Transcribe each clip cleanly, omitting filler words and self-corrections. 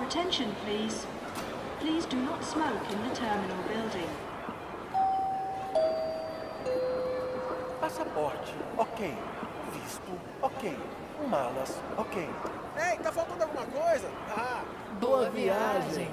Attention, please. Please do not smoke in the terminal building. Passaporte, ok. Visto, ok. Malas, ok. Ei, tá faltando alguma coisa? Boa viagem!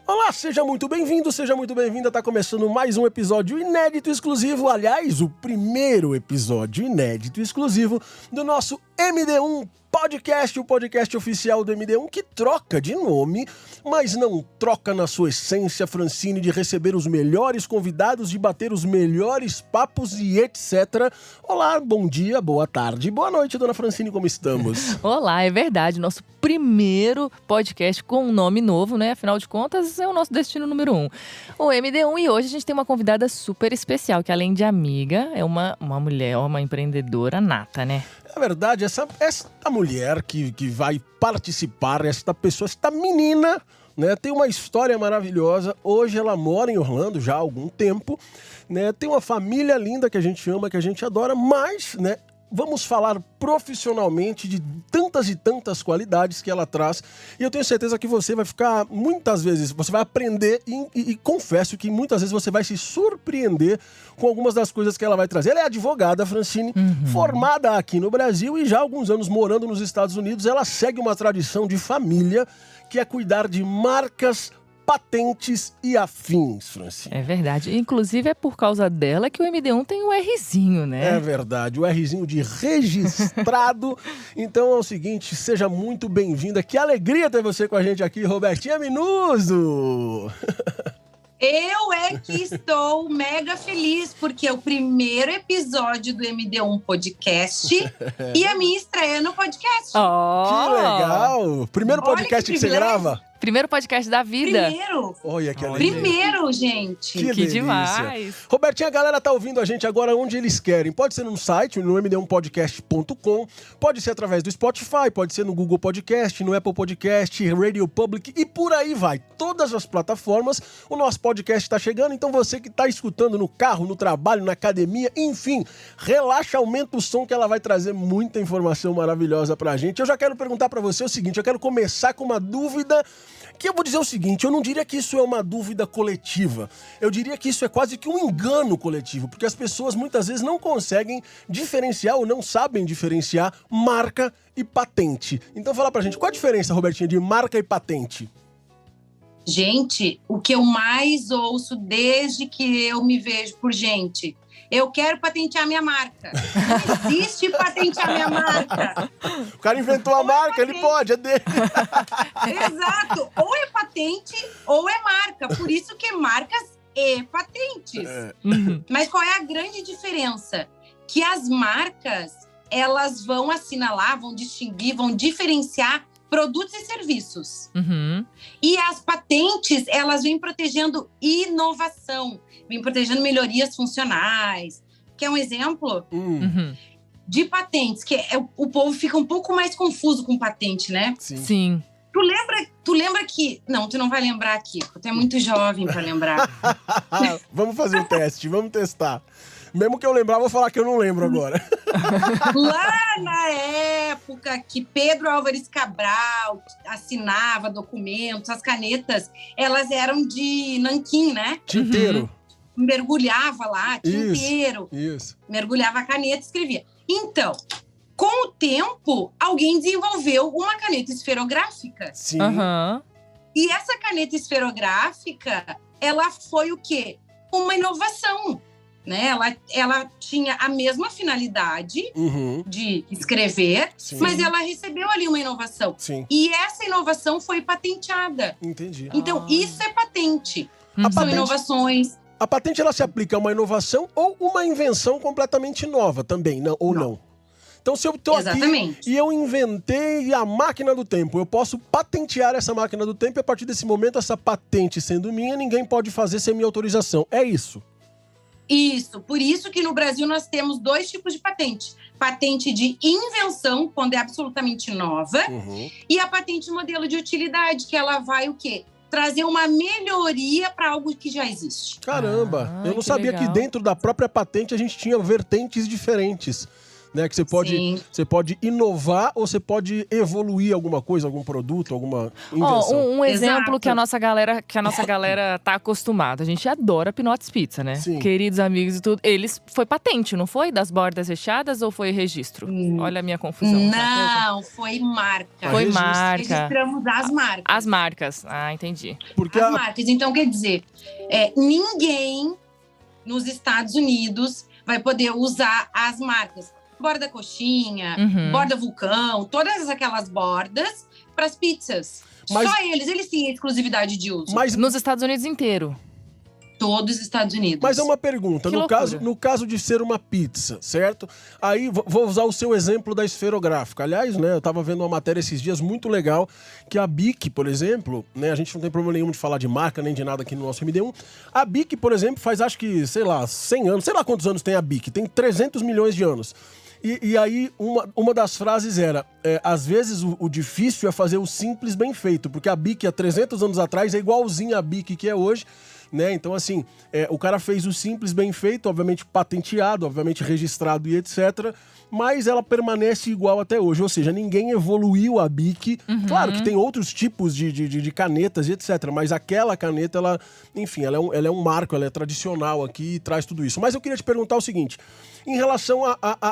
Olá, seja muito bem-vindo, seja muito bem-vinda. Tá começando mais um episódio inédito exclusivo. Aliás, o primeiro episódio inédito exclusivo do nosso MD1 Podcast, o podcast oficial do MD1 que troca de nome, mas não troca na sua essência, Francine, de receber os melhores convidados, de bater os melhores papos e etc. Olá, bom dia, boa tarde, boa noite, dona Francine, como estamos? Olá, é verdade, nosso primeiro podcast com um nome novo, né? Afinal de contas, é o nosso destino número 1. O MD1, e hoje a gente tem uma convidada super especial, que além de amiga, é uma mulher, uma empreendedora nata, né? É verdade, esta mulher que vai participar, esta pessoa, esta menina, né, tem uma história maravilhosa. Hoje ela mora em Orlando já há algum tempo, né, tem uma família linda que a gente ama, que a gente adora, mas, né, vamos falar profissionalmente de tantas e tantas qualidades que ela traz. E eu tenho certeza que você vai ficar, muitas vezes, você vai aprender e confesso que muitas vezes você vai se surpreender com algumas das coisas que ela vai trazer. Ela é advogada, Francine, formada aqui no Brasil e já há alguns anos morando nos Estados Unidos. Ela segue uma tradição de família que é cuidar de marcas, patentes e afins, Francine. É verdade. Inclusive, é por causa dela que o MD1 tem o Rzinho, né? É verdade, o Rzinho de registrado. Então é o seguinte, seja muito bem-vinda. Que alegria ter você com a gente aqui, Robertinha Minuso! Eu é que estou mega feliz, porque é o primeiro episódio do MD1 Podcast e a minha estreia no podcast. Que legal! Primeiro podcast que você grava? Primeiro podcast da vida. Olha que alegria. Primeiro, gente. Que delícia. Demais. Robertinha, a galera tá ouvindo a gente agora onde eles querem. Pode ser no site, no md1podcast.com, pode ser através do Spotify, pode ser no Google Podcast, no Apple Podcast, Radio Public e por aí vai. Todas as plataformas, o nosso podcast tá chegando, então você que tá escutando no carro, no trabalho, na academia, enfim, relaxa, aumenta o som que ela vai trazer muita informação maravilhosa pra gente. Eu já quero perguntar pra você o seguinte, eu quero começar com uma dúvida que eu vou dizer o seguinte, eu não diria que isso é uma dúvida coletiva, eu diria que isso é quase que um engano coletivo, porque as pessoas muitas vezes não conseguem diferenciar ou não sabem diferenciar marca e patente. Então fala pra gente, qual a diferença, Robertinha, de marca e patente? Gente, o que eu mais ouço desde que eu me vejo por gente, eu quero patentear minha marca. Não existe patentear minha marca. O cara inventou a marca, ele pode, é dele. Exato. Ou é patente ou é marca. Por isso que é marcas e patentes. Mas qual é a grande diferença? Que as marcas, elas vão assinalar, vão distinguir, vão diferenciar produtos e serviços. E as patentes, elas vêm protegendo inovação, vêm protegendo melhorias funcionais. Quer um exemplo? De patentes, que o povo fica um pouco mais confuso com patente, né? Sim. Tu lembra que... Não, tu não vai lembrar, Kiko. Tu é muito jovem pra lembrar. Vamos fazer um teste, vamos testar. Mesmo que eu lembrar, vou falar que eu não lembro agora. Lá na época que Pedro Álvares Cabral assinava documentos, as canetas, elas eram de nanquim, né? Tinteiro. Mergulhava lá, tinteiro. Isso. Mergulhava a caneta e escrevia. Então, com o tempo, alguém desenvolveu uma caneta esferográfica. Sim. E essa caneta esferográfica, ela foi o quê? Uma inovação. Né? Ela tinha a mesma finalidade de escrever, mas ela recebeu ali uma inovação. Sim. E essa inovação foi patenteada. Entendi. Então, isso é patente. A São patente, inovações. a patente, ela se aplica a uma inovação ou uma invenção completamente nova também, não? Então, se eu tô aqui e eu inventei a máquina do tempo, eu posso patentear essa máquina do tempo e a partir desse momento, essa patente sendo minha, ninguém pode fazer sem minha autorização. É isso? Isso, por isso que no Brasil nós temos 2 tipos de patente. Patente de invenção, quando é absolutamente nova, e a patente modelo de utilidade, que ela vai o quê? Trazer uma melhoria para algo que já existe. Caramba, eu não sabia legal. que dentro da própria patente a gente tinha vertentes diferentes. né? Que Sim. você pode inovar ou você pode evoluir alguma coisa, algum produto, alguma invenção. Um exemplo Exato. que a nossa galera tá acostumada. A gente adora Pinotes Pizza, né? Sim. Queridos amigos e tudo. Foi patente, não foi? Das bordas recheadas ou foi registro? Olha a minha confusão. Não, foi marca. Foi registro. marca. Registramos as marcas. As marcas. Ah, entendi. Porque As marcas. Então, quer dizer, ninguém nos Estados Unidos vai poder usar as marcas. Borda coxinha, Uhum. borda vulcão, todas aquelas bordas para as pizzas. Mas- Só eles têm a exclusividade de uso. Mas, Nos Estados Unidos inteiro. Todos os Estados Unidos. mas é uma pergunta, Que no caso de ser uma pizza, certo? Aí vou usar o seu exemplo da esferográfica. Aliás, né, eu tava vendo uma matéria esses dias muito legal, que a BIC, por exemplo, né, a gente não tem problema nenhum de falar de marca nem de nada aqui no nosso MD1. A BIC, por exemplo, faz acho que, sei lá, 100 anos, sei lá quantos anos tem a BIC, tem 300 milhões de anos. E aí, uma das frases era, às vezes o difícil é fazer o simples bem feito, porque a BIC há 300 anos atrás é igualzinha a BIC que é hoje, né? Então, assim, o cara fez o simples bem feito, obviamente patenteado, obviamente registrado e etc., mas ela permanece igual até hoje, ou seja, ninguém evoluiu a BIC. Claro que tem outros tipos de canetas e etc., mas aquela caneta, ela, enfim, ela é um marco, ela é tradicional aqui e traz tudo isso. Mas eu queria te perguntar o seguinte, em relação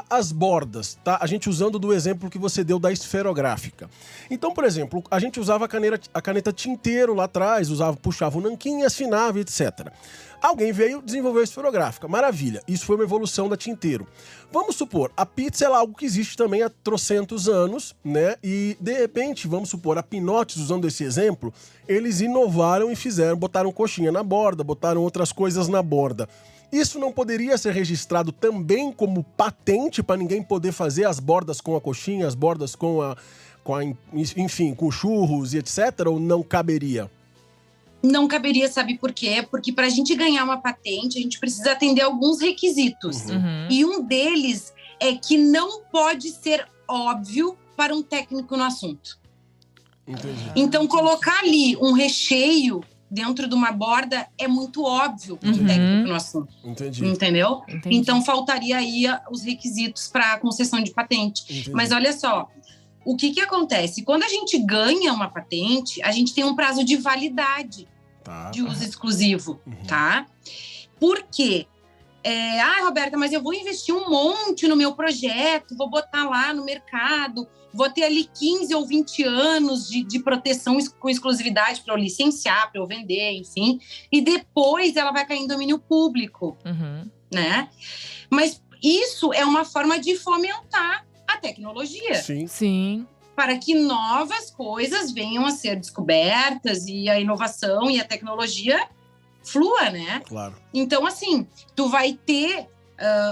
às bordas, tá? A gente usando do exemplo que você deu da esferográfica. Então, por exemplo, a gente usava a caneta tinteiro lá atrás, puxava o nanquim e assinava, etc. Alguém veio e desenvolveu a esferográfica. Maravilha. Isso foi uma evolução da tinteiro. Vamos supor, a pizza é algo que existe também há trocentos anos, né? E, de repente, vamos supor, a Pinotes, usando esse exemplo, eles inovaram e botaram coxinha na borda, botaram outras coisas na borda. Isso não poderia ser registrado também como patente para ninguém poder fazer as bordas com a coxinha, as bordas enfim, com churros e etc, ou não caberia? Não caberia, sabe por quê? Porque para a gente ganhar uma patente, a gente precisa atender alguns requisitos. Uhum. E um deles é que não pode ser óbvio para um técnico no assunto. Entendi. Então, colocar ali um recheio dentro de uma borda é muito óbvio para um técnico no assunto. Entendi. Entendeu? Entendi. Então, faltaria aí os requisitos para a concessão de patente. Entendi. Mas olha só, o que acontece? Quando a gente ganha uma patente, a gente tem um prazo de validade Tá. de uso exclusivo, tá? Por quê? Roberta, mas eu vou investir um monte no meu projeto, vou botar lá no mercado, vou ter ali 15 ou 20 anos de proteção com exclusividade para eu licenciar, para eu vender, enfim. E depois ela vai cair em domínio público, Uhum. né? Mas isso é uma forma de fomentar a tecnologia, Sim. Sim. para que novas coisas venham a ser descobertas e a inovação e a tecnologia flua, né? Claro. Então, assim, tu vai ter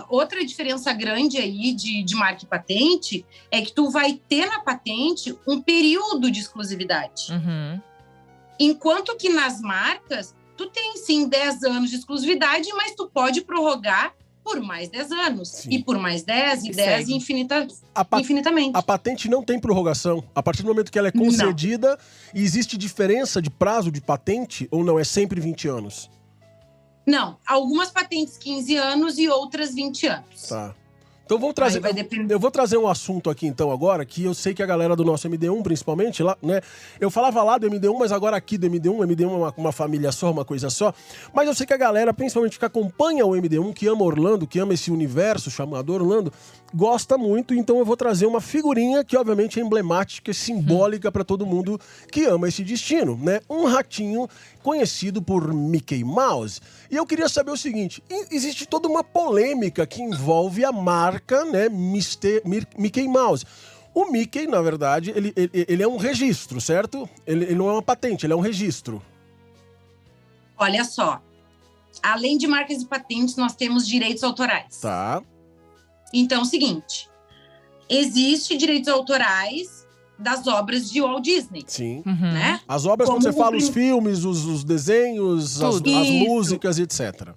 outra diferença grande aí de marca e patente, é que tu vai ter na patente um período de exclusividade. Uhum. Enquanto que nas marcas, tu tem sim 10 anos de exclusividade, mas tu pode prorrogar por mais 10 anos. Sim. E por mais 10, e 10, segue. infinitamente. A patente não tem prorrogação. A partir do momento que ela é concedida, existe diferença de prazo de patente ou não? É sempre 20 anos? Não, algumas patentes 15 anos e outras 20 anos. Tá. Então vamos trazer. Aí vai depender. Eu vou trazer um assunto aqui então agora, que eu sei que a galera do nosso MD1, principalmente, lá, né? Eu falava lá do MD1, mas agora aqui do MD1. O MD1 é uma família só, uma coisa só. Mas eu sei que a galera, principalmente que acompanha o MD1, que ama Orlando, que ama esse universo chamado Orlando, gosta muito. Então eu vou trazer uma figurinha que, obviamente, é emblemática e simbólica para todo mundo que ama esse destino, né? Um ratinho conhecido por Mickey Mouse. E eu queria saber o seguinte: existe toda uma polêmica que envolve a marca, né, Mickey Mouse. O Mickey, na verdade, ele é um registro, certo? Ele não é uma patente, ele é um registro. Olha só, além de marcas e patentes, nós temos direitos autorais. Tá. Então, é o seguinte, existe direitos autorais das obras de Walt Disney, Sim. Uhum. né? As obras, Como quando você fala, o os filmes, os desenhos, as Tudo. Isso. músicas, etc.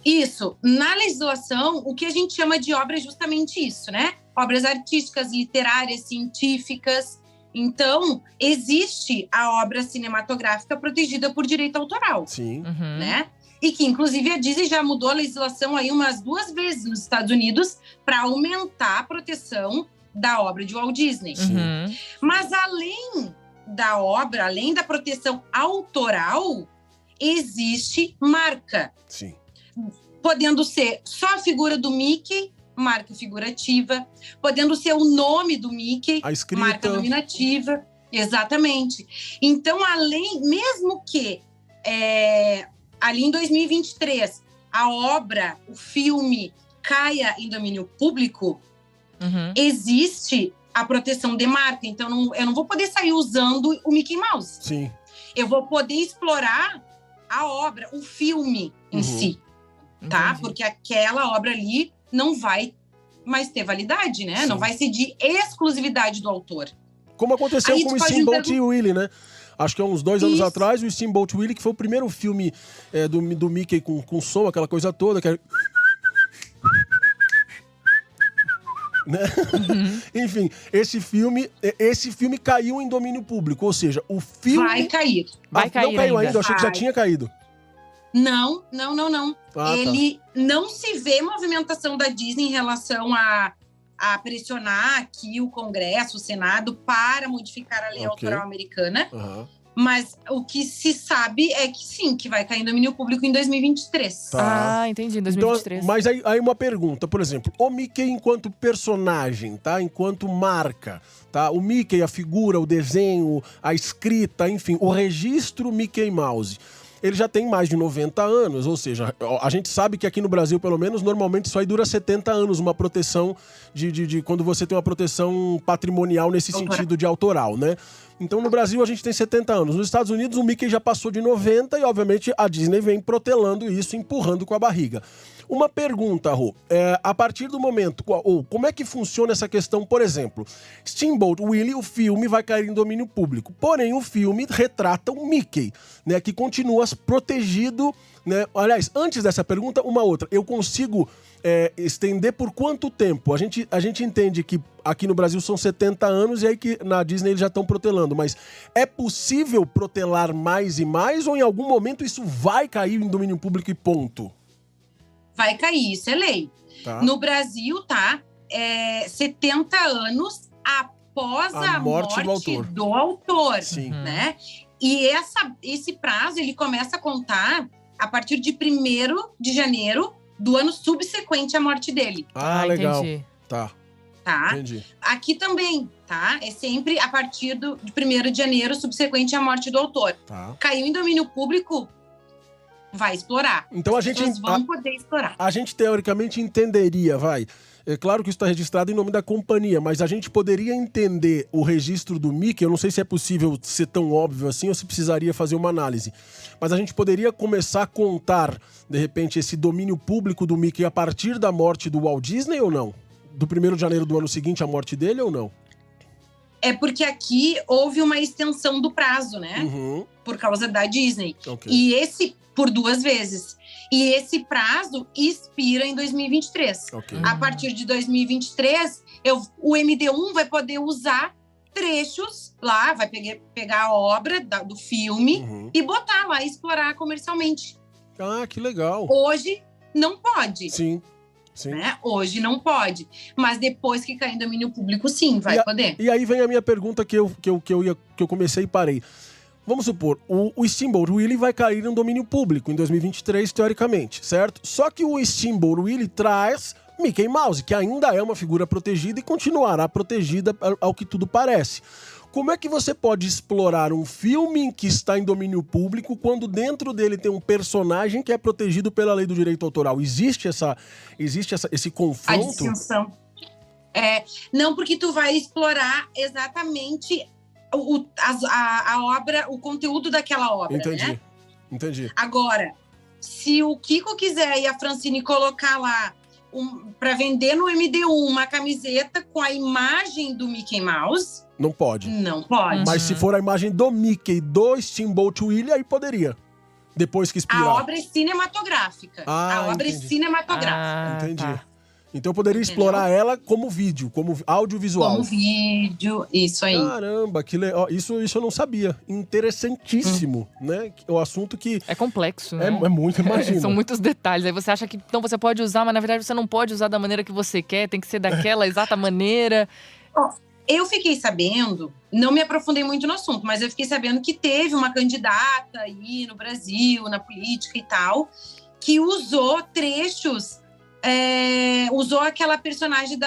Isso. Na legislação, o que a gente chama de obra é justamente isso, né? Obras artísticas, literárias, científicas. Então, existe a obra cinematográfica protegida por direito autoral, Sim. Uhum. né? E que, inclusive, a Disney já mudou a legislação aí umas 2 vezes nos Estados Unidos para aumentar a proteção da obra de Walt Disney. Uhum. Mas além da obra, além da proteção autoral, existe marca. Sim. Podendo ser só a figura do Mickey, marca figurativa. Podendo ser o nome do Mickey, A escrita. marca nominativa. Exatamente. Então, mesmo que ali em 2023 a obra, o filme, caia em domínio público, existe a proteção de marca. Então, eu não vou poder sair usando o Mickey Mouse. Sim. Eu vou poder explorar a obra, o filme em si, tá? Entendi. Porque aquela obra ali não vai mais ter validade, né? Sim. Não vai ser de exclusividade do autor. Como aconteceu Aí com tu o pode me Steamboat Willie, né? Acho que há uns 2 anos Isso. atrás, o Steamboat Willie, que foi o primeiro filme do Mickey com som, aquela coisa toda. Que era... né? Enfim, esse filme caiu em domínio público, ou seja, o filme... Vai cair. Vai cair não caiu ainda, ainda. eu achei que já Vai. tinha caído. Não. Ah, Ele não se vê movimentação da Disney em relação a pressionar aqui o Congresso, o Senado, para modificar a lei Ok. autoral americana. Aham. Mas o que se sabe é que sim, que vai cair em domínio público em 2023. Tá. Ah, entendi, Então, 2023. mas aí uma pergunta, por exemplo, o Mickey enquanto personagem, tá? Enquanto marca, tá? O Mickey, a figura, o desenho, a escrita, enfim, o registro Mickey Mouse. Ele já tem mais de 90 anos, ou seja, a gente sabe que aqui no Brasil, pelo menos, normalmente isso aí dura 70 anos, uma proteção de quando você tem uma proteção patrimonial nesse sentido de autoral, né? Então, no Brasil, a gente tem 70 anos. Nos Estados Unidos, o Mickey já passou de 90 e, obviamente, a Disney vem protelando isso, empurrando com a barriga. Uma pergunta, Rô. A partir do momento, ou como é que funciona essa questão, por exemplo, Steamboat Willie, o filme vai cair em domínio público, porém o filme retrata o Mickey, né, que continua protegido, né? Aliás, antes dessa pergunta, uma outra. Eu consigo estender por quanto tempo? A gente entende que aqui no Brasil são 70 anos e aí que na Disney eles já estão protelando, mas é possível protelar mais e mais ou em algum momento isso vai cair em domínio público e ponto? Vai cair, isso é lei. Tá? No Brasil, tá? 70 anos após A a morte morte do do autor. Sim. Né? E esse prazo, ele começa a contar a partir de 1º de janeiro do ano subsequente à morte dele, Ah, legal. Entendi. Tá, tá? entendi. Aqui também, tá? É sempre a partir de 1º de janeiro subsequente à morte do autor. Tá. Caiu em domínio público, vai explorar. Então As pessoas vão poder explorar. a gente teoricamente entenderia, vai. É claro que isso está registrado em nome da companhia, mas a gente poderia entender o registro do Mickey, eu não sei se é possível ser tão óbvio assim ou se precisaria fazer uma análise, mas a gente poderia começar a contar, de repente, esse domínio público do Mickey a partir da morte do Walt Disney ou não? Do 1º de janeiro do ano seguinte à morte dele ou não? É porque aqui houve uma extensão do prazo, né? Uhum, Por causa da Disney. ok. E esse, por 2 vezes. E esse prazo expira em 2023. Ok. A partir de 2023, o MD1 vai poder usar trechos lá, vai pegar a obra do filme Uhum. e botar lá e explorar comercialmente. Ah, que legal. Hoje não pode, Sim, sim. né? Hoje não pode. Mas depois que cair em domínio público, sim, vai poder. E aí vem a minha pergunta que eu comecei e parei. Vamos supor, o Steamboat Willie vai cair em domínio público em 2023, teoricamente, certo? Só que o Steamboat Willie traz Mickey Mouse, que ainda é uma figura protegida e continuará protegida ao que tudo parece. Como é que você pode explorar um filme que está em domínio público quando dentro dele tem um personagem que é protegido pela lei do direito autoral? Existe esse A confronto? distinção. Não, porque tu vai explorar exatamente a obra, o conteúdo daquela obra, né? Entendi. Agora, se o Kiko quiser e a Francine colocar lá para vender no MD1 uma camiseta com a imagem do Mickey Mouse, Não pode. não pode. Mas se for a imagem do Mickey do Steamboat Willie, aí poderia. Depois que expirar. A obra é cinematográfica. Ah, a obra entendi. é cinematográfica. Ah, Entendi. tá. Então eu poderia Entendeu? explorar ela como vídeo, como audiovisual. Como vídeo, isso aí. Caramba, que legal. Isso eu não sabia. Interessantíssimo, né? O assunto que É complexo, né? é muito, imagina. São muitos detalhes. Aí você acha que então você pode usar, mas na verdade você não pode usar da maneira que você quer, tem que ser daquela exata maneira. Eu fiquei sabendo, não me aprofundei muito no assunto, mas eu fiquei sabendo que teve uma candidata aí no Brasil, na política e tal, que usou trechos, usou aquela personagem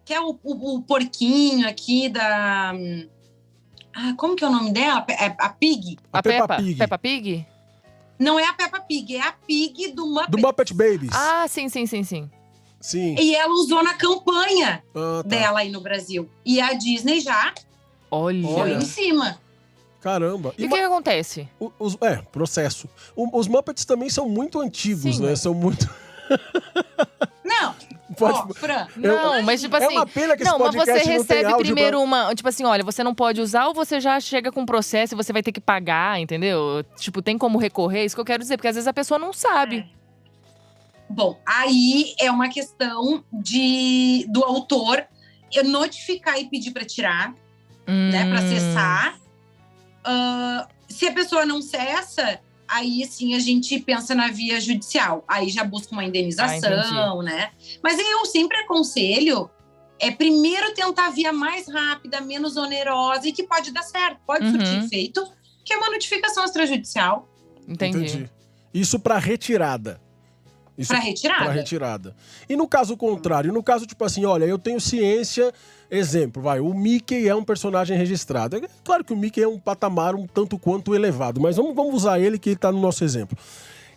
que é o porquinho aqui da... como que é o nome dela? A Pig? A Peppa Pig. Peppa Pig? Não é a Peppa Pig, é a Pig do Muppet. Do Muppet Babies. Ah, sim. Sim. E ela usou na campanha Ah, tá. dela aí no Brasil. E a Disney já foi Olha. em cima. Caramba. E o que acontece? Processo. Os Muppets também são muito antigos, Sim, né? mas- São muito... Não, Pode- Fran, Não, mas tipo assim... É uma pena que esse Não, mas você podcast não tem recebe áudio primeiro uma... Tipo assim, olha, você não pode usar ou você já chega com um processo e você vai ter que pagar, entendeu? Tipo, tem como recorrer? Isso que eu quero dizer, porque às vezes a pessoa não sabe. bom, aí é uma questão do autor notificar e pedir para tirar, né, para acessar. Se a pessoa não cessa, aí sim a gente pensa na via judicial. Aí já busca uma indenização, né? Mas eu sempre aconselho primeiro tentar a via mais rápida, menos onerosa e que pode dar certo, pode surtir efeito, que é uma notificação extrajudicial. Entendi. Isso pra retirada. Isso Pra retirada. Pra retirada. E no caso contrário, no caso tipo assim, olha, eu tenho ciência, exemplo, o Mickey é um personagem registrado. É claro que o Mickey é um patamar um tanto quanto elevado, mas vamos usar ele que ele tá no nosso exemplo.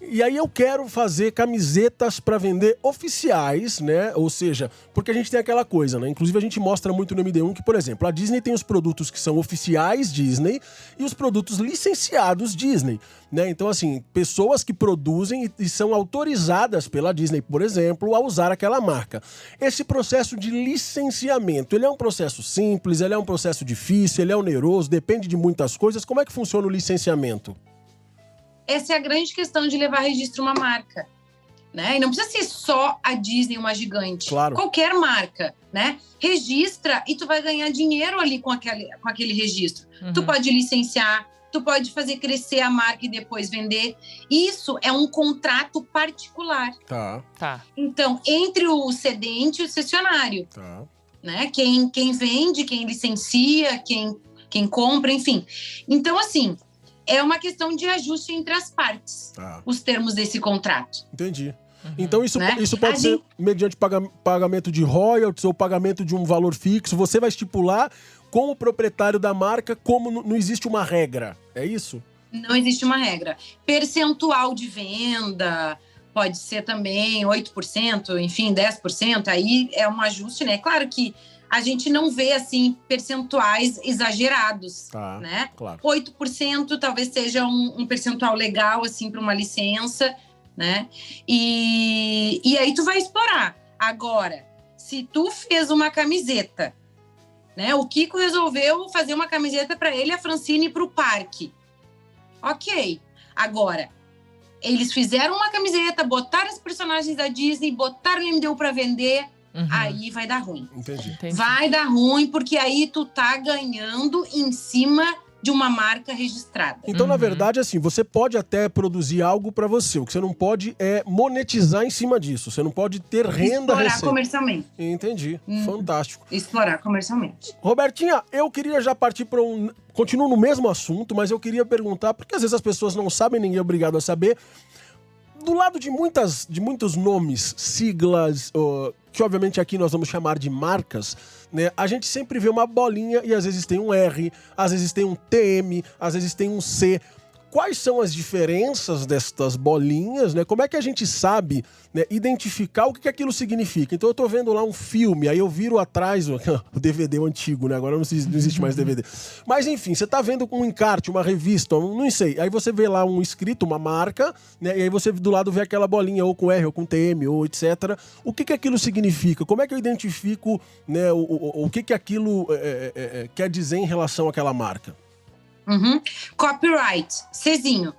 E aí eu quero fazer camisetas para vender oficiais, né? Ou seja, porque a gente tem aquela coisa, né? Inclusive a gente mostra muito no MD1 que, por exemplo, a Disney tem os produtos que são oficiais Disney e os produtos licenciados Disney, né? Então, assim, pessoas que produzem e são autorizadas pela Disney, por exemplo, a usar aquela marca. Esse processo de licenciamento, ele é um processo simples, ele é um processo difícil, ele é oneroso, depende de muitas coisas. Como é que funciona o licenciamento? Essa é a grande questão de levar registro uma marca, né? E não precisa ser só a Disney, uma gigante. Claro. Qualquer marca, né? Registra e tu vai ganhar dinheiro ali com aquele registro. Tu pode licenciar, tu pode fazer crescer a marca e depois vender. Isso é um contrato particular. Tá. Então, entre o cedente e o cessionário, né? Quem vende, quem licencia, quem compra, enfim. Então, assim, é uma questão de ajuste entre as partes, os termos desse contrato. Entendi. Então isso, né? isso pode ser mediante pagamento de royalties ou pagamento de um valor fixo. Você vai estipular com o proprietário da marca como não existe uma regra. É isso? Não existe uma regra. Percentual de venda pode ser também 8%, enfim, 10%. Aí é um ajuste, né? Claro que a gente não vê, assim, percentuais exagerados, né? Claro. 8% talvez seja um percentual legal, assim, para uma licença, né? E aí tu vai explorar. Agora, se tu fez uma camiseta, né? O Kiko resolveu fazer uma camiseta para ele e a Francine para o parque. Ok. Agora, eles fizeram uma camiseta, botaram os personagens da Disney, botaram o MDU para vender... Aí vai dar ruim. Entendi. Vai dar ruim, porque aí tu tá ganhando em cima de uma marca registrada. Então, na verdade, assim, você pode até produzir algo pra você. O que você não pode é monetizar em cima disso. Você não pode ter renda Explorar receita. comercialmente. Entendi. Fantástico. Explorar comercialmente. Robertinha, eu queria já partir para Continuo no mesmo assunto, mas eu queria perguntar, porque às vezes as pessoas não sabem, ninguém é obrigado a saber. Do lado de muitos nomes, siglas, que obviamente aqui nós vamos chamar de marcas, né? A gente sempre vê uma bolinha e às vezes tem um R, às vezes tem um TM, às vezes tem um C. Quais são as diferenças destas bolinhas, né? Como é que a gente sabe, né, identificar o que aquilo significa? Então eu tô vendo lá um filme, aí eu viro atrás o DVD antigo, né? Agora não existe mais DVD. Mas enfim, você tá vendo um encarte, uma revista, não sei. Aí você vê lá um escrito, uma marca, né? E aí você do lado vê aquela bolinha ou com R, ou com TM, ou etc. O que aquilo significa? Como é que eu identifico, né, o que aquilo quer dizer em relação àquela marca? Copyright, Czinho.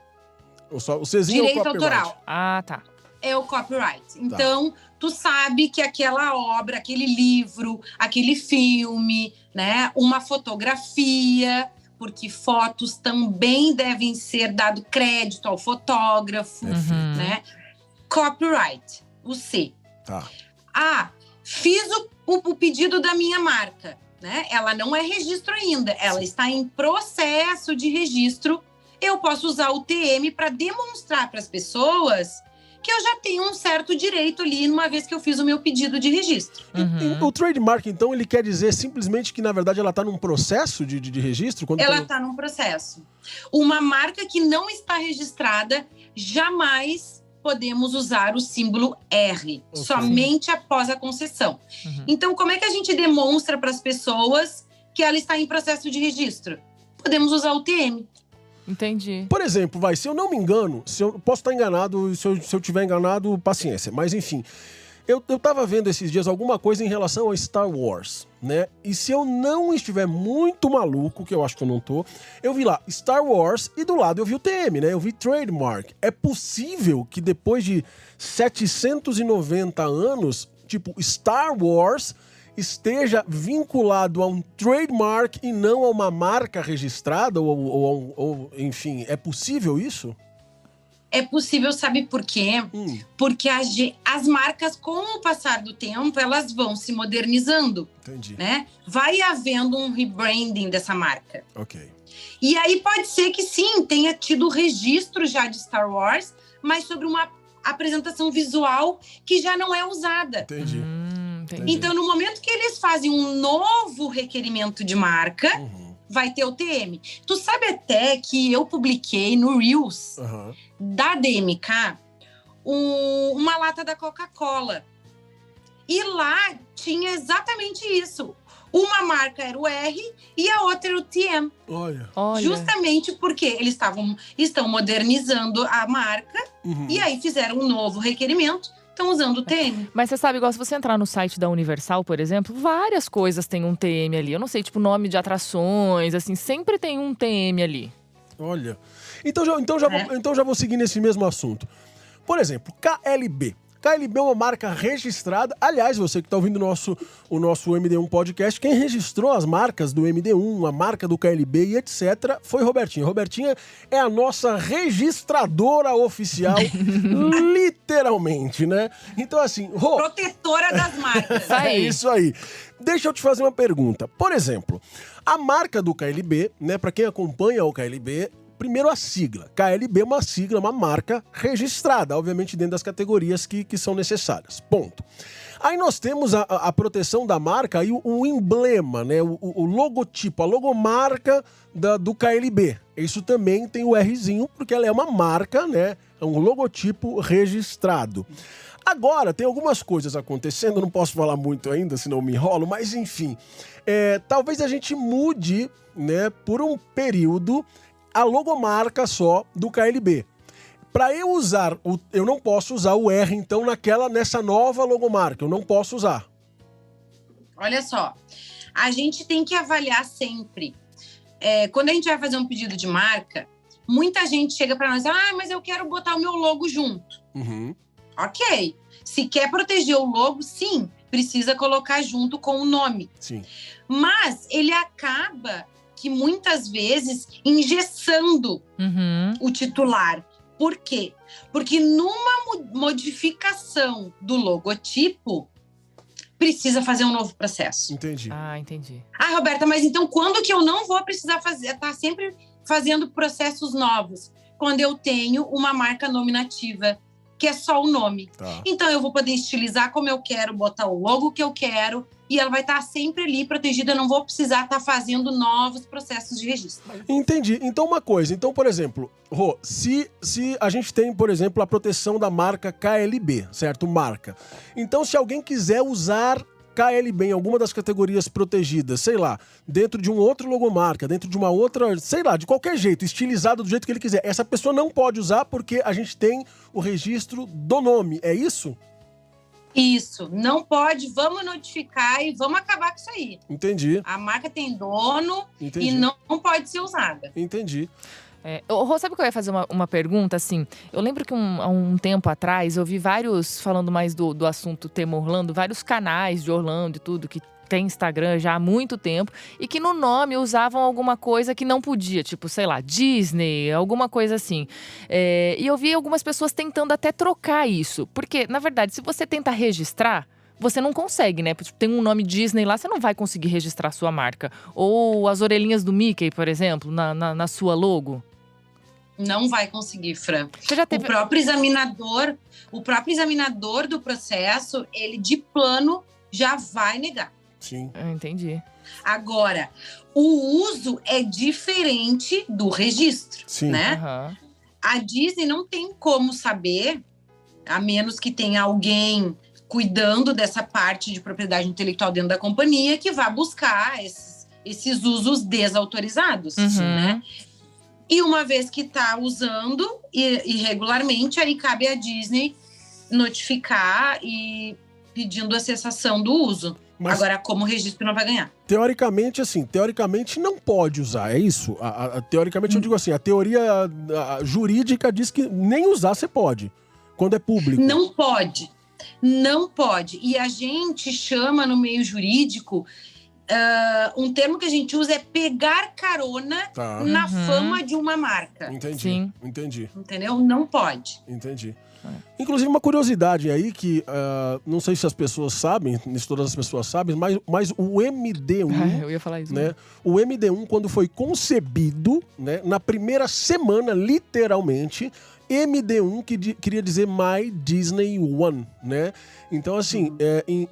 O Czinho Direito ou copyright? autoral. Ah, tá. é o copyright. Então, tu sabe que aquela obra, aquele livro, aquele filme, né, uma fotografia, porque fotos também devem ser dado crédito ao fotógrafo, né? Copyright, o C. Tá. Fiz o pedido da minha marca, né? Ela não é registro ainda, ela está em processo de registro. Eu posso usar o TM para demonstrar para as pessoas que eu já tenho um certo direito ali, uma vez que eu fiz o meu pedido de registro. O trademark, então, ele quer dizer simplesmente que, na verdade, ela está num processo de registro? Ela está num processo. Uma marca que não está registrada, jamais podemos usar o símbolo R, somente após a concessão. Então, como é que a gente demonstra para as pessoas que ela está em processo de registro? Podemos usar o TM. Entendi. Por exemplo, se eu não me engano, posso estar enganado, se eu tiver enganado, paciência. Mas, enfim, eu tava vendo esses dias alguma coisa em relação a Star Wars, né? E se eu não estiver muito maluco, que eu acho que eu não tô, eu vi lá Star Wars e do lado eu vi o TM, né? Eu vi trademark. É possível que depois de 790 anos, tipo, Star Wars esteja vinculado a um trademark e não a uma marca registrada? Ou enfim, é possível isso? É possível, sabe por quê? Porque as marcas, com o passar do tempo, elas vão se modernizando. Entendi. Né? Vai havendo um rebranding dessa marca. Ok. E aí pode ser que sim, tenha tido registro já de Star Wars, mas sobre uma apresentação visual que já não é usada. Entendi. Então, no momento que eles fazem um novo requerimento de marca, vai ter o TM. Tu sabe até que eu publiquei no Reels da DMK uma lata da Coca-Cola. E lá tinha exatamente isso. Uma marca era o R e a outra era o TM. Olha. Justamente porque eles estão modernizando a marca e aí fizeram um novo requerimento. Estão usando o TM. Mas você sabe, igual se você entrar no site da Universal, por exemplo, várias coisas têm um TM ali. Eu não sei, tipo, nome de atrações, assim, sempre tem um TM ali. Olha. Então já vou seguir nesse mesmo assunto. Por exemplo, KLB. KLB é uma marca registrada. Aliás, você que está ouvindo o nosso MD1 Podcast, quem registrou as marcas do MD1, a marca do KLB e etc., foi Robertinha. Robertinha é a nossa registradora oficial, literalmente, né? Então, assim... Protetora das marcas. É isso aí. Deixa eu te fazer uma pergunta. Por exemplo, a marca do KLB, né, para quem acompanha o KLB... Primeiro, a sigla. KLB é uma sigla, uma marca registrada, obviamente dentro das categorias que são necessárias. Ponto. Aí nós temos a proteção da marca e o emblema, né? O logotipo, a logomarca do KLB. Isso também tem o Rzinho, porque ela é uma marca, né? É um logotipo registrado. Agora, tem algumas coisas acontecendo, não posso falar muito ainda, senão eu me enrolo, mas enfim. Talvez a gente mude, né, por um período, a logomarca só do KLB. Para eu usar, eu não posso usar o R, então, nessa nova logomarca. Eu não posso usar. Olha só, a gente tem que avaliar sempre. Quando a gente vai fazer um pedido de marca, muita gente chega para nós, mas eu quero botar o meu logo junto. Ok. Se quer proteger o logo, sim, precisa colocar junto com o nome. Sim. Mas ele acaba... que muitas vezes engessando o titular. Por quê? Porque numa modificação do logotipo, precisa fazer um novo processo. Entendi. Entendi. Roberta, mas então quando que eu não vou precisar fazer? Tá sempre fazendo processos novos. Quando eu tenho uma marca nominativa, que é só o nome. Tá. Então eu vou poder estilizar como eu quero, botar o logo que eu quero, e ela vai estar sempre ali protegida, eu não vou precisar estar fazendo novos processos de registro. Entendi. Então, uma coisa. Então, por exemplo, Rô, se a gente tem, por exemplo, a proteção da marca KLB, certo? Marca. Então, se alguém quiser usar KLB em alguma das categorias protegidas, sei lá, dentro de um outro logomarca, dentro de uma outra, sei lá, de qualquer jeito, estilizado do jeito que ele quiser, essa pessoa não pode usar porque a gente tem o registro do nome, é isso? Isso, não pode, vamos notificar e vamos acabar com isso aí. Entendi. A marca tem dono Entendi. e não pode ser usada. Entendi. Rô, sabe que eu ia fazer uma pergunta, assim? Eu lembro que há um tempo atrás, eu vi vários, falando mais do assunto tema Orlando, vários canais de Orlando e tudo, que tem Instagram já há muito tempo, e que no nome usavam alguma coisa que não podia, tipo, sei lá, Disney, alguma coisa assim. E eu vi algumas pessoas tentando até trocar isso, porque, na verdade, se você tenta registrar, você não consegue, né? Tem um nome Disney lá, você não vai conseguir registrar a sua marca. Ou as orelhinhas do Mickey, por exemplo, na sua logo. Não vai conseguir, Fran. Você já teve... O próprio examinador do processo, ele de plano já vai negar. Sim. Entendi. Agora, o uso é diferente do registro, Sim. né? Uhum. A Disney não tem como saber, a menos que tenha alguém cuidando dessa parte de propriedade intelectual dentro da companhia, que vá buscar esses usos desautorizados, né? E uma vez que está usando irregularmente, aí cabe à Disney notificar e pedindo a cessação do uso. Mas, agora, como registro, não vai ganhar. Teoricamente não pode usar, é isso? Teoricamente, eu digo assim, a teoria jurídica diz que nem usar você pode, quando é público. Não pode. E a gente chama no meio jurídico, um termo que a gente usa é pegar carona na fama de uma marca. Entendi, Sim. Entendi. Entendeu? Não pode. Entendi. Inclusive, uma curiosidade aí que não sei se as pessoas sabem, se todas as pessoas sabem, mas o MD1, eu ia falar isso. né? O MD1, quando foi concebido, né, na primeira semana, literalmente, MD1 que queria dizer My Disney One, né? Então, assim,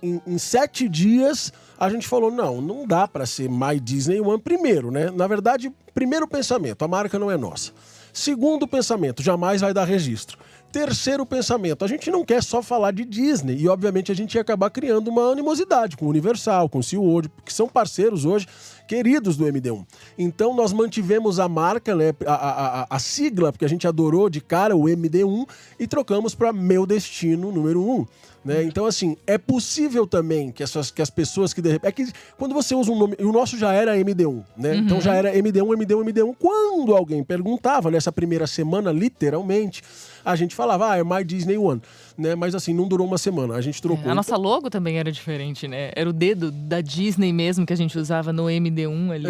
em 7 dias, a gente falou, não dá para ser My Disney One primeiro, né? Na verdade, primeiro pensamento, a marca não é nossa. Segundo pensamento, jamais vai dar registro. Terceiro pensamento, a gente não quer só falar de Disney e, obviamente, a gente ia acabar criando uma animosidade com o Universal, com o SeaWorld, que são parceiros hoje queridos do MD1. Então, nós mantivemos a marca, né, a sigla, porque a gente adorou de cara o MD1 e trocamos para Meu Destino número 1. Né? Então, assim, é possível também que as pessoas que de repente... É que quando você usa um nome... E o nosso já era MD1, né? Então já era MD1. Quando alguém perguntava, nessa primeira semana, literalmente, a gente falava, é My Disney One. Né? Mas assim, não durou uma semana. A gente trocou. A nossa logo também era diferente, né? Era o dedo da Disney mesmo que a gente usava no MD1 ali.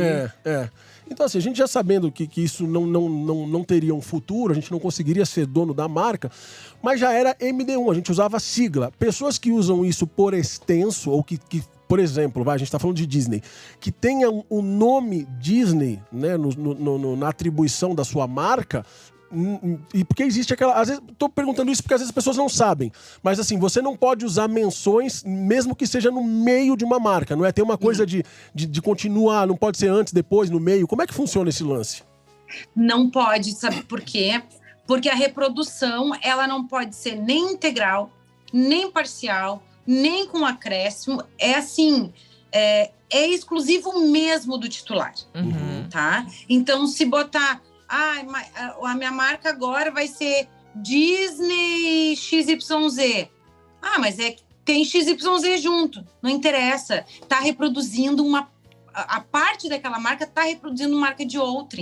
Então, assim, a gente já sabendo que isso não teria um futuro, a gente não conseguiria ser dono da marca, mas já era MD1, a gente usava a sigla. Pessoas que usam isso por extenso, ou que por exemplo, a gente está falando de Disney, que tenha o nome Disney, né, na atribuição da sua marca. E porque existe aquela... Às vezes, tô perguntando isso porque às vezes as pessoas não sabem. Mas assim, você não pode usar menções, mesmo que seja no meio de uma marca, não é? Tem uma coisa de continuar, não pode ser antes, depois, no meio. Como é que funciona esse lance? Não pode, sabe por quê? Porque a reprodução, ela não pode ser nem integral, nem parcial, nem com acréscimo. É assim, é exclusivo mesmo do titular, tá? Então, se botar... a minha marca agora vai ser Disney XYZ. Mas tem XYZ junto. Não interessa. Tá reproduzindo a parte daquela marca tá reproduzindo marca de outra.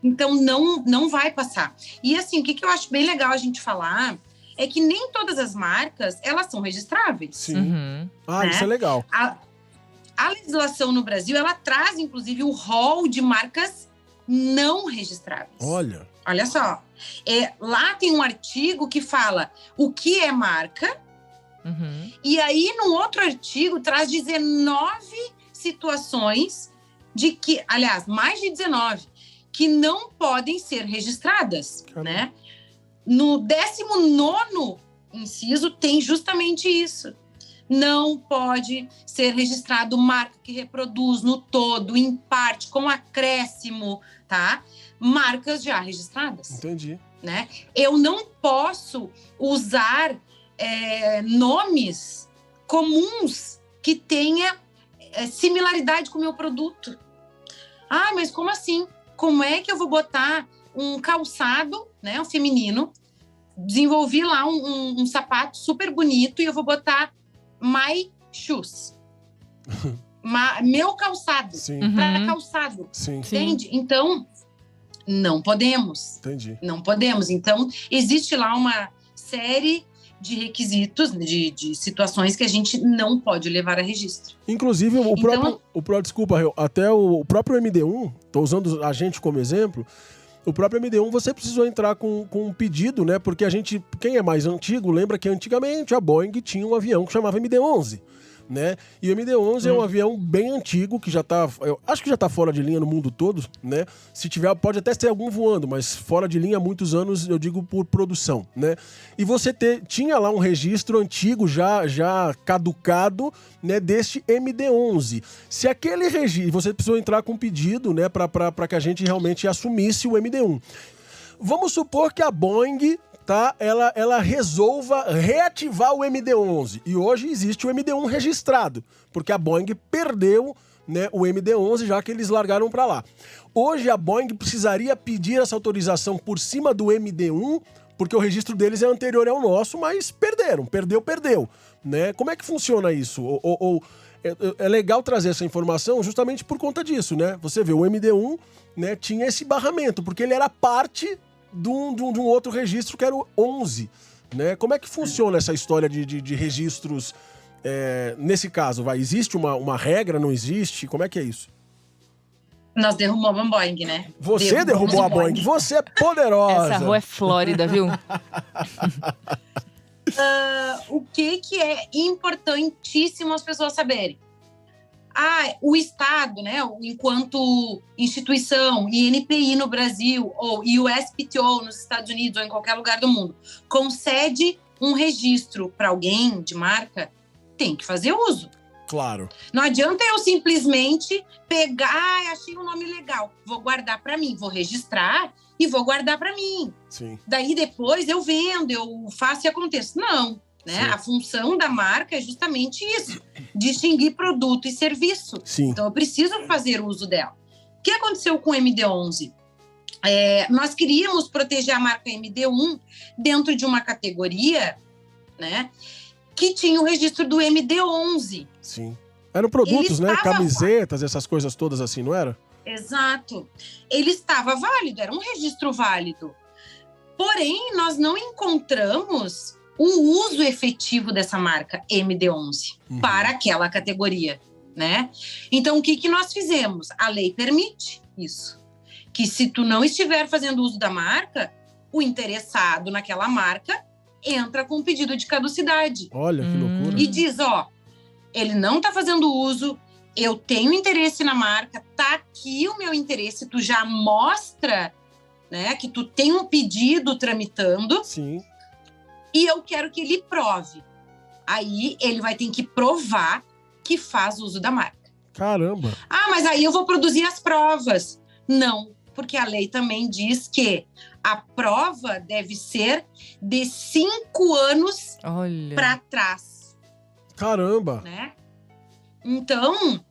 Então, não vai passar. E assim, o que eu acho bem legal a gente falar é que nem todas as marcas, elas são registráveis. Sim. Né? Isso é legal. A legislação no Brasil, ela traz, inclusive, o rol de marcas não registráveis. Olha só. Lá tem um artigo que fala o que é marca, e aí, num outro artigo, traz 19 situações de que, aliás, mais de 19, que não podem ser registradas, né? No 19º inciso tem justamente isso. Não pode ser registrado marca que reproduz no todo, em parte, com acréscimo, tá? Marcas já registradas. Entendi. Né? Eu não posso usar nomes comuns que tenha similaridade com o meu produto. Mas como assim? Como é que eu vou botar um calçado, né, um feminino, desenvolvi lá um sapato super bonito e eu vou botar My Shoes. Meu calçado. Para calçado. Sim. Entende? Então, Não podemos. Entendi. Não podemos. Então, existe lá uma série de requisitos, de situações que a gente não pode levar a registro. Inclusive, desculpa, até o próprio MD1, tô usando a gente como exemplo, o próprio MD1 você precisou entrar com um pedido, né? Porque quem é mais antigo, lembra que antigamente a Boeing tinha um avião que chamava MD-11. Né? E o MD-11 é um avião bem antigo, que eu acho que já tá fora de linha no mundo todo, né? Se tiver, pode até ter algum voando, mas fora de linha há muitos anos, eu digo por produção, né? E você tinha lá um registro antigo, já caducado, né, deste MD-11. Se aquele registro, você precisou entrar com um pedido, né, para que a gente realmente assumisse o MD-1. Vamos supor que a Boeing, tá, ela resolva reativar o MD-11. E hoje existe o MD-1 registrado, porque a Boeing perdeu, né, o MD-11, já que eles largaram para lá. Hoje a Boeing precisaria pedir essa autorização por cima do MD-1, porque o registro deles é anterior ao nosso, mas perdeu, né? Como é que funciona isso? É legal trazer essa informação justamente por conta disso, né? Você vê, o MD-1, né, tinha esse barramento, porque ele era parte de um outro registro que era o 11, né? Como é que funciona essa história de registros? Nesse caso, existe uma regra, não existe? Como é que é isso? Nós derrubamos a Boeing, né? Você derrubou a Boeing. Você é poderosa. Essa rua é Flórida, viu? O que é importantíssimo as pessoas saberem? O Estado, né, enquanto instituição, INPI no Brasil, ou USPTO nos Estados Unidos, ou em qualquer lugar do mundo, concede um registro para alguém de marca, tem que fazer uso. Claro. Não adianta eu simplesmente pegar, achei um nome legal, vou guardar para mim, vou registrar e vou guardar para mim. Sim. Daí depois eu vendo, eu faço e aconteça. Não. Né? A função da marca é justamente isso, distinguir produto e serviço. Sim. Então, eu preciso fazer uso dela. O que aconteceu com o MD-11? Nós queríamos proteger a marca MD-1 dentro de uma categoria, né, que tinha o registro do MD-11. Sim. Eram produtos, né? Camisetas, essas coisas todas assim, não era? Exato. Ele estava válido, era um registro válido. Porém, nós não encontramos o uso efetivo dessa marca MD-11 para aquela categoria, né? Então, o que nós fizemos? A lei permite isso. Que se tu não estiver fazendo uso da marca, o interessado naquela marca entra com um pedido de caducidade. Olha, que loucura. E diz, ele não está fazendo uso, eu tenho interesse na marca, tá aqui o meu interesse, tu já mostra, né, que tu tem um pedido tramitando. Sim. E eu quero que ele prove. Aí ele vai ter que provar que faz uso da marca. Caramba! Mas aí eu vou produzir as provas. Não, porque a lei também diz que a prova deve ser de 5 anos para trás. Caramba! Né? Então,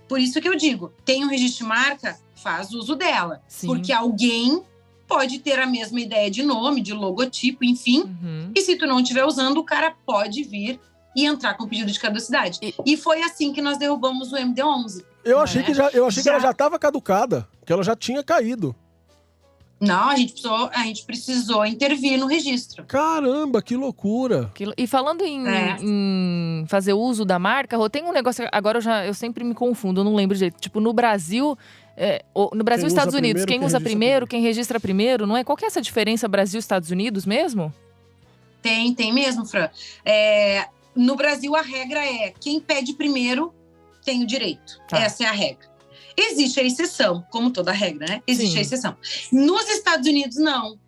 por isso que eu digo, tem um registro de marca, faz uso dela. Sim. Porque alguém pode ter a mesma ideia de nome, de logotipo, enfim. E se tu não estiver usando, o cara pode vir e entrar com pedido de caducidade. E foi assim que nós derrubamos o MD-11. Eu achei que ela já estava caducada, que ela já tinha caído. Não, a gente precisou intervir no registro. Caramba, que loucura! E falando em fazer uso da marca, Rô, tem um negócio, agora eu sempre me confundo, eu não lembro direito. Tipo, no Brasil e Estados Unidos, quem usa primeiro, quem registra primeiro, não é? Qual que é essa diferença Brasil e Estados Unidos mesmo? Tem mesmo, Fran. No Brasil, a regra é quem pede primeiro tem o direito. Tá. Essa é a regra. Existe a exceção, como toda regra, né? Existe a exceção. Nos Estados Unidos, não.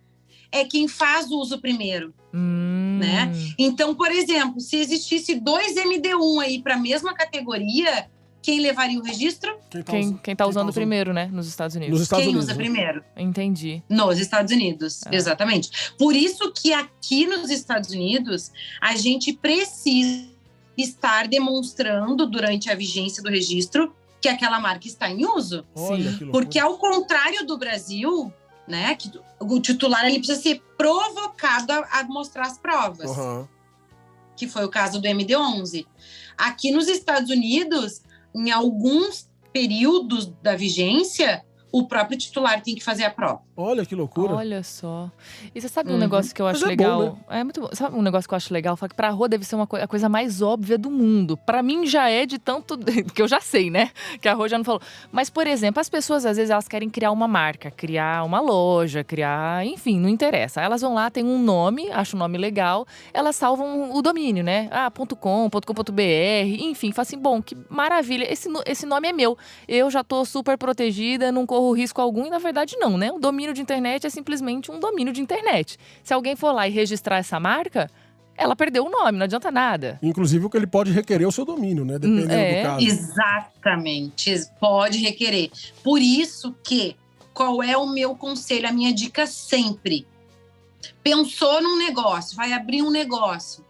É quem faz o uso primeiro, né? Então, por exemplo, se existisse 2 MD-1 aí para a mesma categoria, quem levaria o registro? Quem tá usando primeiro, né? Nos Estados Unidos. Quem usa primeiro? Entendi. Nos Estados Unidos, exatamente. Por isso que aqui nos Estados Unidos, a gente precisa estar demonstrando durante a vigência do registro que aquela marca está em uso. Sim. Porque ao contrário do Brasil, né, que o titular ele precisa ser provocado a mostrar as provas. Que foi o caso do MD-11. Aqui nos Estados Unidos, em alguns períodos da vigência, o próprio titular tem que fazer a prova. Olha que loucura. Olha só. E você sabe um negócio que eu Mas acho é legal? bom, né? É muito bom. Sabe um negócio que eu acho legal? Fala que pra Rô deve ser a coisa mais óbvia do mundo. Pra mim já é de tanto… que eu já sei, né? Que a Rô já não falou. Mas, por exemplo, as pessoas às vezes elas querem criar uma marca, criar uma loja, criar… Enfim, não interessa. Elas vão lá, tem um nome, acham o nome legal, elas salvam o domínio, né? .com, .com.br, enfim. Fala assim, bom, que maravilha. Esse nome é meu. Eu já tô super protegida, não corro risco algum. E na verdade não, né? O domínio de internet é simplesmente um domínio de internet. Se alguém for lá e registrar essa marca, ela perdeu o nome, não adianta nada. Inclusive, o que ele pode requerer é o seu domínio, né? Dependendo do caso. Exatamente, pode requerer. Por isso que, qual é o meu conselho, a minha dica sempre? Pensou num negócio, vai abrir um negócio.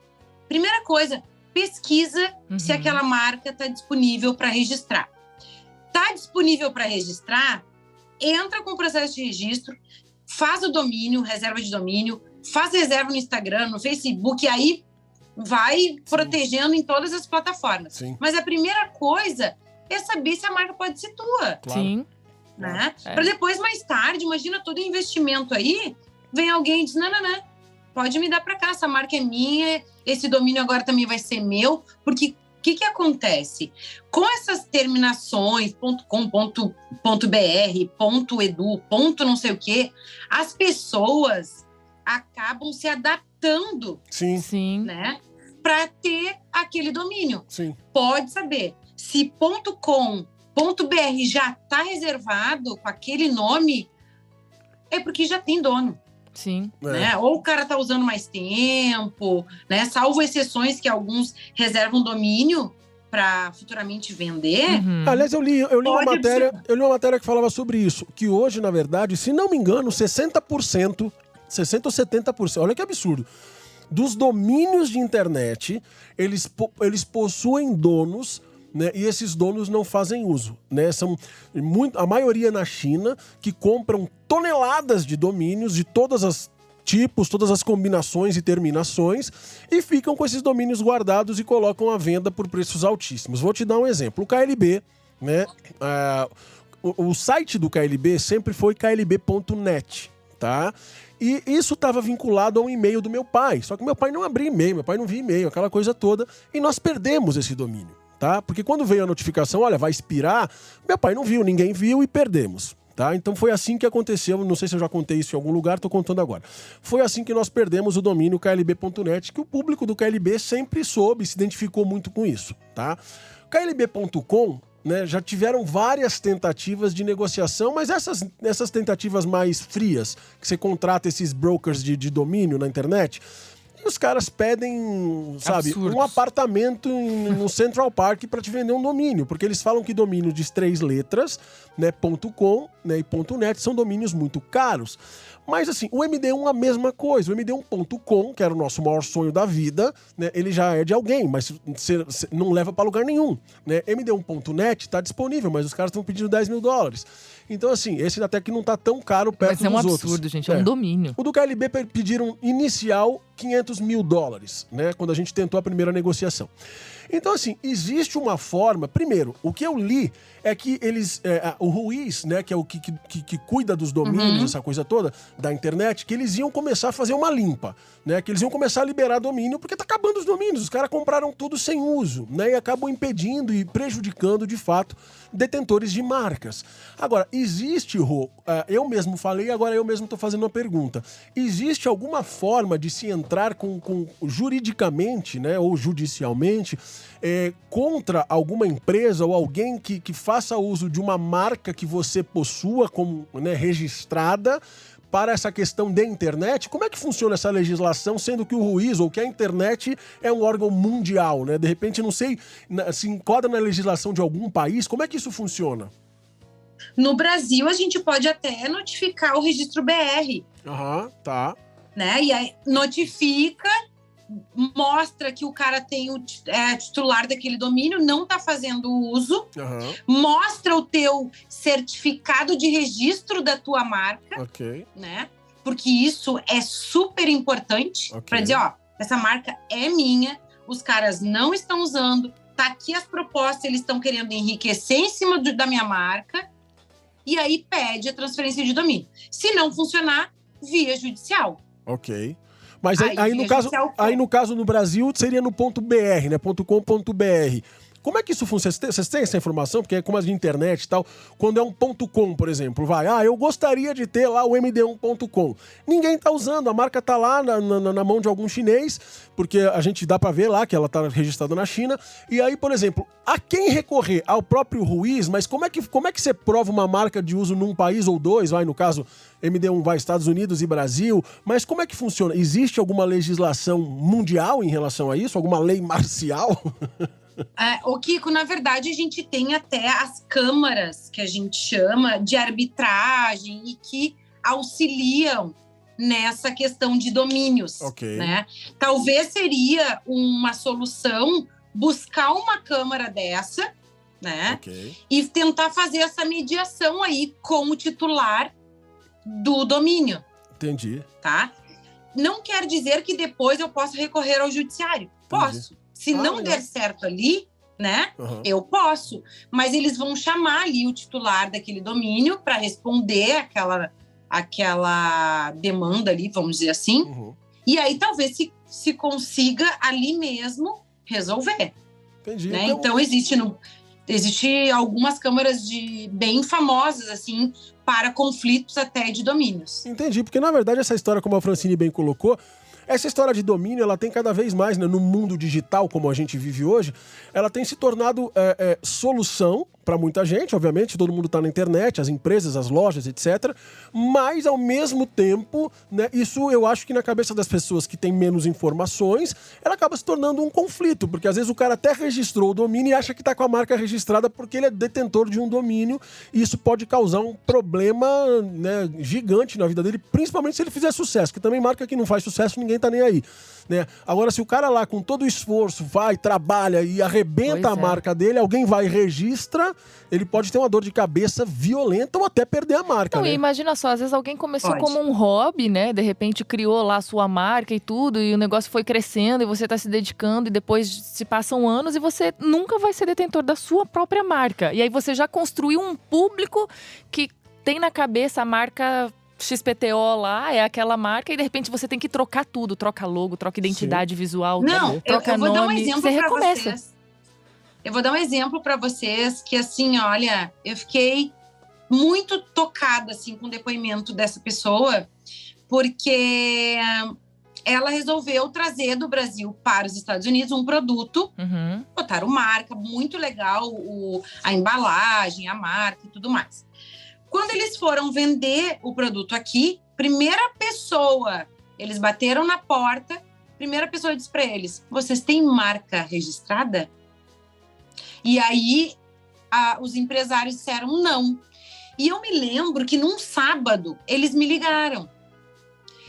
Primeira coisa, pesquisa se aquela marca está disponível para registrar. Está disponível para registrar, entra com o processo de registro, faz o domínio, reserva de domínio, faz reserva no Instagram, no Facebook, e aí vai protegendo em todas as plataformas. Sim. Mas a primeira coisa é saber se a marca pode ser tua. Claro. Sim. Né? É. Para depois, mais tarde, imagina todo o investimento aí, vem alguém e diz, não, pode me dar para cá, essa marca é minha, esse domínio agora também vai ser meu, porque o que acontece? Com essas terminações, .com.br, .edu, não sei o quê, as pessoas acabam se adaptando, Sim, Sim. né? Para ter aquele domínio. sim. Pode saber, se .com, .br já está reservado com aquele nome, é porque já tem dono. Sim. Né? Ou o cara está usando mais tempo, né? Salvo exceções que alguns reservam domínio para futuramente vender. Aliás, eu li uma Pode matéria que falava sobre isso. Que hoje, na verdade, se não me engano, 60% ou 70%, olha que absurdo, dos domínios de internet, eles possuem donos, né, e esses donos não fazem uso, né? São a maioria na China, que compram toneladas de domínios de todas as tipos, todas as combinações e terminações, e ficam com esses domínios guardados e colocam à venda por preços altíssimos. Vou te dar um exemplo. O KLB, né? O site do KLB sempre foi klb.net, tá? E isso estava vinculado a um e-mail do meu pai. Só que meu pai não abria e-mail, meu pai não via e-mail, aquela coisa toda, e nós perdemos esse domínio. Tá? Porque quando veio a notificação, olha, vai expirar, meu pai não viu, ninguém viu e perdemos. Tá? Então foi assim que aconteceu, não sei se eu já contei isso em algum lugar, estou contando agora. Foi assim que nós perdemos o domínio klb.net, que o público do KLB sempre soube, se identificou muito com isso. Tá? klb.com, né, já tiveram várias tentativas de negociação, mas essas tentativas mais frias, que você contrata esses brokers de domínio na internet, os caras pedem, sabe, Absurdos. um apartamento no Central Park para te vender um domínio, porque eles falam que domínio de 3 letras, né, .com, né, e .net são domínios muito caros. Mas assim, o MD1 a mesma coisa. O MD1.com, que era o nosso maior sonho da vida, né, ele já é de alguém, mas você não leva para lugar nenhum. Né? MD1.net está disponível, mas os caras estão pedindo $10 mil. Então assim, esse até que não tá tão caro perto Mas é um dos absurdo, outros. gente. É um domínio. O do KLB pediram inicial $500 mil, né? Quando a gente tentou a primeira negociação. Então, assim, existe uma forma. Primeiro, o que eu li é que eles. O Ruiz, né, que é o que cuida dos domínios, essa coisa toda, da internet, que eles iam começar a fazer uma limpa, né? Que eles iam começar a liberar domínio, porque tá acabando os domínios. Os caras compraram tudo sem uso, né? E acabam impedindo e prejudicando, de fato, detentores de marcas. Agora, existe, Rô, eu mesmo falei, agora eu mesmo tô fazendo uma pergunta. Existe alguma forma de se entrar com juridicamente, né, ou judicialmente, contra alguma empresa ou alguém que faça uso de uma marca que você possua como, né, registrada para essa questão da internet? Como é que funciona essa legislação, sendo que o Ruiz ou que a internet é um órgão mundial, né? De repente, não sei, se enquadra na legislação de algum país, como é que isso funciona? No Brasil, a gente pode até notificar o registro BR. Tá. Né? E aí notifica, mostra que o cara tem titular daquele domínio, não está fazendo uso, mostra o teu certificado de registro da tua marca, né? Porque isso é super importante para dizer, ó, essa marca é minha, os caras não estão usando, tá aqui as propostas, eles estão querendo enriquecer em cima da minha marca, e aí pede a transferência de domínio. Se não funcionar, via judicial. Ok. Mas aí no via caso, judicial, no Brasil seria no .br, né? .com.br. Como é que isso funciona? Vocês têm essa informação? Porque é como as de internet e tal. Quando é um .com, por exemplo, eu gostaria de ter lá o md1.com. Ninguém tá usando, a marca tá lá na mão de algum chinês, porque a gente dá pra ver lá que ela tá registrada na China. E aí, por exemplo, a quem recorrer? Ao próprio juiz? Mas como é que você prova uma marca de uso num país ou dois? No caso, MD1 vai Estados Unidos e Brasil. Mas como é que funciona? Existe alguma legislação mundial em relação a isso? Alguma lei marcial? O Kiko, na verdade, a gente tem até as câmaras, que a gente chama de arbitragem e que auxiliam nessa questão de domínios, né? Talvez seria uma solução buscar uma câmara dessa, né? E tentar fazer essa mediação aí com o titular do domínio. Entendi. Tá? Não quer dizer que depois eu possa recorrer ao judiciário. Posso. Se não der certo ali, né, eu posso. Mas eles vão chamar ali o titular daquele domínio para responder aquela demanda ali, vamos dizer assim. E aí talvez se consiga ali mesmo resolver. Entendi. Né? Então existe algumas câmaras bem famosas, assim, para conflitos até de domínios. Entendi, porque na verdade essa história, como a Francine bem colocou, essa história de domínio, ela tem cada vez mais, né, no mundo digital, como a gente vive hoje, ela tem se tornado solução para muita gente, obviamente, todo mundo está na internet, as empresas, as lojas, etc. Mas, ao mesmo tempo, né, isso eu acho que na cabeça das pessoas que têm menos informações, ela acaba se tornando um conflito, porque às vezes o cara até registrou o domínio e acha que está com a marca registrada porque ele é detentor de um domínio, e isso pode causar um problema, né, gigante na vida dele, principalmente se ele fizer sucesso, que também marca que não faz sucesso, ninguém tá nem aí. Né? Agora, se o cara lá, com todo o esforço, vai, trabalha e arrebenta a marca dele, alguém vai e registra, ele pode ter uma dor de cabeça violenta ou até perder a marca. Não, né? e imagina só, às vezes alguém começou como um hobby, né? De repente criou lá a sua marca e tudo, e o negócio foi crescendo e você tá se dedicando, e depois se passam anos e você nunca vai ser detentor da sua própria marca. E aí você já construiu um público que tem na cabeça a marca XPTO lá, é aquela marca, e de repente você tem que trocar tudo, troca logo, troca identidade visual, troca eu vou nome, dar um exemplo você pra recomeça. vocês. Eu vou dar um exemplo para vocês que, assim, olha, eu fiquei muito tocada, assim, com o depoimento dessa pessoa, porque ela resolveu trazer do Brasil para os Estados Unidos um produto, botaram marca, muito legal, a embalagem, a marca e tudo mais. Quando eles foram vender o produto aqui, eles bateram na porta, primeira pessoa disse para eles: vocês têm marca registrada? E aí os empresários disseram não. E eu me lembro que num sábado eles me ligaram.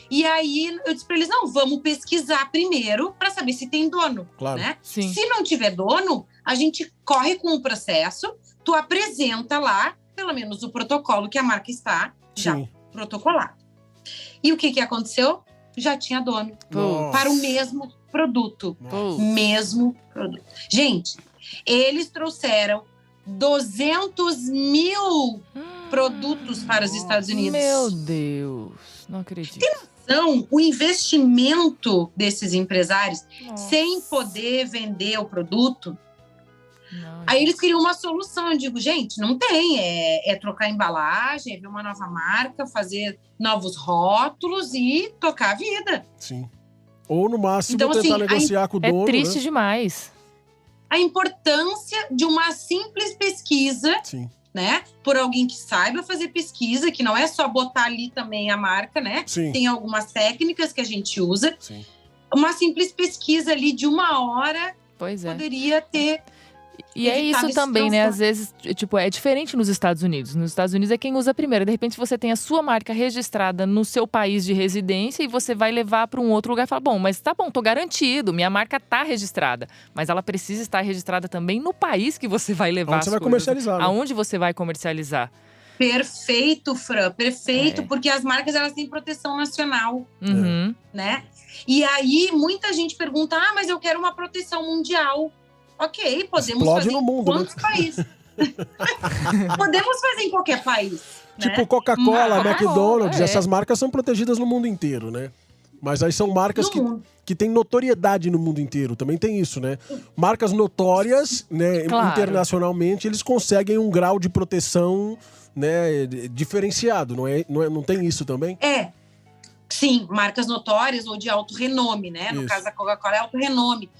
E aí eu disse para eles: não, vamos pesquisar primeiro para saber se tem dono. Claro. Né? Sim. Se não tiver dono, a gente corre com o processo, tu apresenta lá pelo menos o protocolo que a marca está já protocolado. E o que aconteceu? Já tinha dono. Para o mesmo produto. Mesmo produto. Gente, eles trouxeram 200 mil produtos para os Estados Unidos. Meu Deus, não acredito. Tem noção o investimento desses empresários sem poder vender o produto? Não, aí eles queriam uma solução. Eu digo, gente, não tem. É trocar a embalagem, é ver uma nova marca, fazer novos rótulos e tocar a vida. Sim. Ou, no máximo, então, tentar assim, negociar com o dono. É triste demais. A importância de uma simples pesquisa, né? Por alguém que saiba fazer pesquisa, que não é só botar ali também a marca, né? Sim. Tem algumas técnicas que a gente usa. Sim. Uma simples pesquisa ali de 1 hora poderia ter... E é isso também, né? Às vezes, tipo, é diferente nos Estados Unidos. Nos Estados Unidos é quem usa primeiro. De repente, você tem a sua marca registrada no seu país de residência e você vai levar para um outro lugar e fala: bom, mas tá bom, tô garantido, minha marca tá registrada. Mas ela precisa estar registrada também no país que você vai levar. Onde você vai comercializar, né? Aonde você vai comercializar. Perfeito, Fran, perfeito, porque as marcas, elas têm proteção nacional, né? E aí, muita gente pergunta: mas eu quero uma proteção mundial. Ok, podemos explode fazer no mundo, quantos países? Podemos fazer em qualquer país. Tipo né? Coca-Cola, Mas- McDonald's, é. essas marcas são protegidas no mundo inteiro, né? Mas aí são marcas No mundo. que têm notoriedade no mundo inteiro. Também tem isso, né? Marcas notórias, né? Claro. Internacionalmente, eles conseguem um grau de proteção, né? Diferenciado, não tem isso também? Sim, marcas notórias ou de alto renome, né? No Isso. caso da Coca-Cola é alto renome.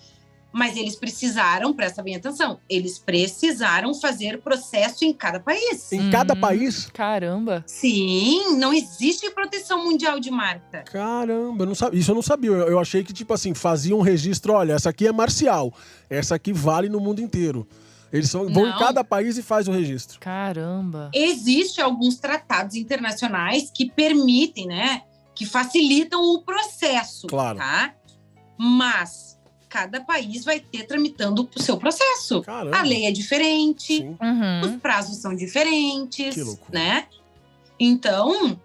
Mas eles precisaram, presta bem atenção, eles precisaram fazer processo em cada país. Em cada país? Caramba. Sim, não existe proteção mundial de marca. Caramba, eu não sabia, isso eu não sabia. Eu achei que, tipo assim, faziam um registro, olha, essa aqui é marcial, essa aqui vale no mundo inteiro. Eles vão em Não. cada país e faz o registro. Caramba. Existem alguns tratados internacionais que permitem, né? Que facilitam o processo, Claro. tá? Mas cada país vai ter tramitando o seu processo. Caramba. A lei é diferente, Sim. os Uhum. prazos são diferentes, Que loucura. né? Então,